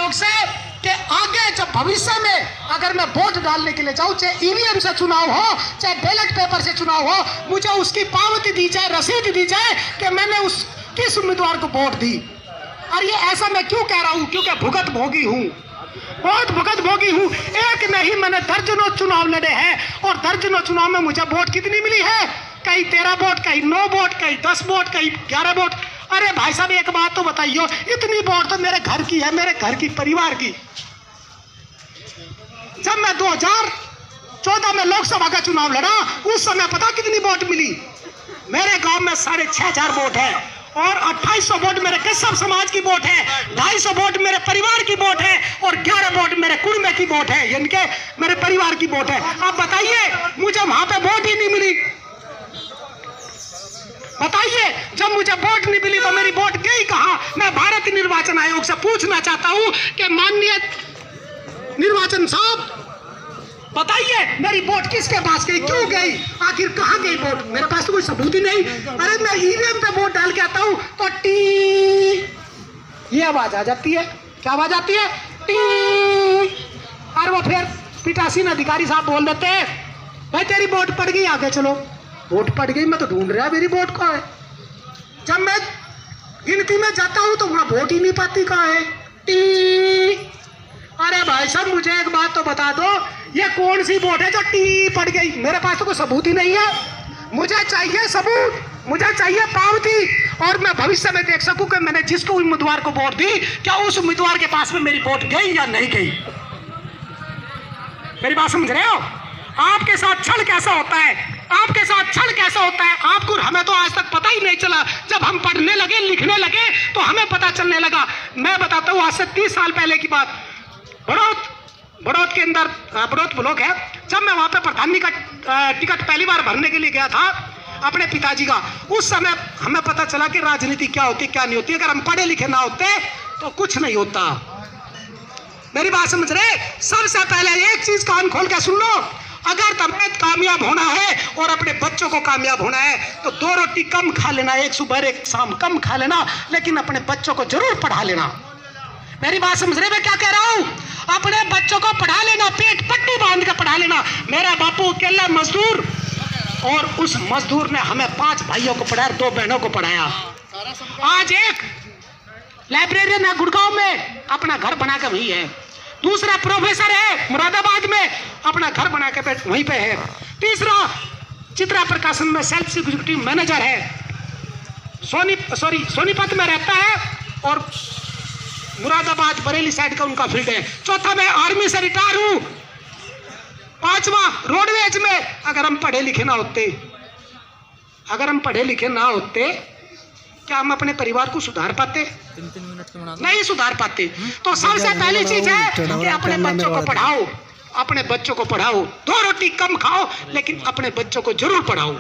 लोग से कि आगे जब भविष्य में अगर मैं वोट डालने के लिए जाऊं, चाहे ईवीएम से चुनाव हो चाहे बैलेट पेपर से चुनाव हो, मुझे उसकी पावती दी जाए, रसीद दी जाए कि मैंने उस किस उम्मीदवार को वोट दी। और ये ऐसा मैं क्यों कह रहा हूं? क्योंकि भुगत भोगी हूं, बहुत भुगत भोगी हूं। एक नहीं, मैंने दर्जनों चुनाव लड़े हैं और दर्जनों चुनाव में मुझे वोट कितनी मिली है? कहीं 13 वोट, कहीं 9 वोट, कहीं 10 वोट, कहीं 11 वोट। अरे भाई साहब एक बात तो बताइए, इतनी वोट तो मेरे घर की है, मेरे घर की परिवार की। जब मैं 2014 में लोकसभा का चुनाव लड़ा, उस समय पता कितनी वोट मिली? मेरे गांव में 6500 वोट है और 2800 वोट मेरे कश्यप समाज की वोट है, 250 वोट मेरे परिवार की वोट है और 11 वोट मेरे कुटुंब की वोट है, यानी कि मेरे परिवार की वोट है। आप बताइए, मुझे वहां पे वोट ही नहीं मिली। बताइए, जब मुझे वोट नहीं मिली तो मेरी वोट गई कहां? मैं भारतीय निर्वाचन आयोग से पूछना चाहता हूं कि माननीय निर्वाचन साहब बताइए, मेरी वोट किसके पास गई, क्यों गई, आखिर कहां गई वोट? मेरे पास तो कोई सबूत ही नहीं। अरे मैं ईवीएम पे वोट डाल के आता हूं तो टी ये आवाज आ जाती है। क्या आवाज आती है? टी। और वो फिर पीठासीन अधिकारी साहब बोल देते हैं, भाई तेरी वोट पड़ गई, आगे चलो। वोट पड़ गई, मैं तो ढूंढ रहा मेरी वोट कहाँ है। जब मैं गिनती में जाता हूं तो वहां वोट ही नहीं पाती, कहाँ है? टी। अरे भाई साहब मुझे एक बात तो बता दो, ये कौन सी वोट है जो टी पड़ गई? मेरे पास तो कोई सबूत ही नहीं है। मुझे चाहिए सबूत, मुझे चाहिए पावती, और मैं भविष्य में देख सकूं कि मैंने जिसको उम्मीदवार को वोट दी, क्या उस उम्मीदवार के पास में मेरी वोट गई या नहीं गई। मेरी बात समझ रहे हो? आपके साथ छल कैसा होता है, आपके साथ छल कैसा होता है आपको, हमें तो आज तक पता ही नहीं चला। जब हम पढ़ने लगे, लिखने लगे तो हमें पता चलने लगा। मैं बताता हूँ, आज से 30 साल पहले की बात। बड़ौद के अंदर बड़ौद ब्लॉक है, जब मैं वहां पे प्रधानी का टिकट पहली बार भरने के लिए गया था अपने पिताजी का, उस समय हमें पता चला कि राजनीति क्या होती क्या नहीं होती। अगर हम पढ़े लिखे ना होते तो कुछ नहीं होता। मेरी बात समझ रहे? सबसे पहले एक चीज कान खोल के सुन लो, अगर तुम्हें कामयाब होना है और अपने बच्चों को कामयाब होना है तो 2 रोटी कम खा लेना, एक सुबह एक शाम कम खा लेना, लेकिन अपने बच्चों को जरूर पढ़ा लेना। मेरी बात समझ रहे? मैं क्या कह रहा हूं? अपने बच्चों को पढ़ा लेना, पेट पट्टी बांध के पढ़ा लेना। मेरा बापू अकेला मजदूर, और उस मजदूर ने हमें 5 भाइयों को पढ़ाया, 2 बहनों को पढ़ाया। आज एक लाइब्रेरियन है गुड़गांव में, अपना घर बना के वही है। दूसरा प्रोफेसर है मुरादाबाद में, अपना घर बना के वहीं पे है। तीसरा चित्रा प्रकाशन में सेल्फ एग्जीक्यूटिव मैनेजर है, सोनीपत में रहता है और मुरादाबाद बरेली साइड का उनका फील्ड है। चौथा मैं आर्मी से रिटायर हूं। 5वां रोडवेज में। अगर हम पढ़े लिखे ना होते, क्या हम अपने परिवार को सुधार पाते? 3 मिनट के नहीं सुधार पाते। तो सबसे पहली चीज है कि अपने बच्चों को पढ़ाओ, अपने बच्चों को पढ़ाओ। 2 रोटी कम खाओ लेकिन अपने बच्चों को जरूर पढ़ाओ।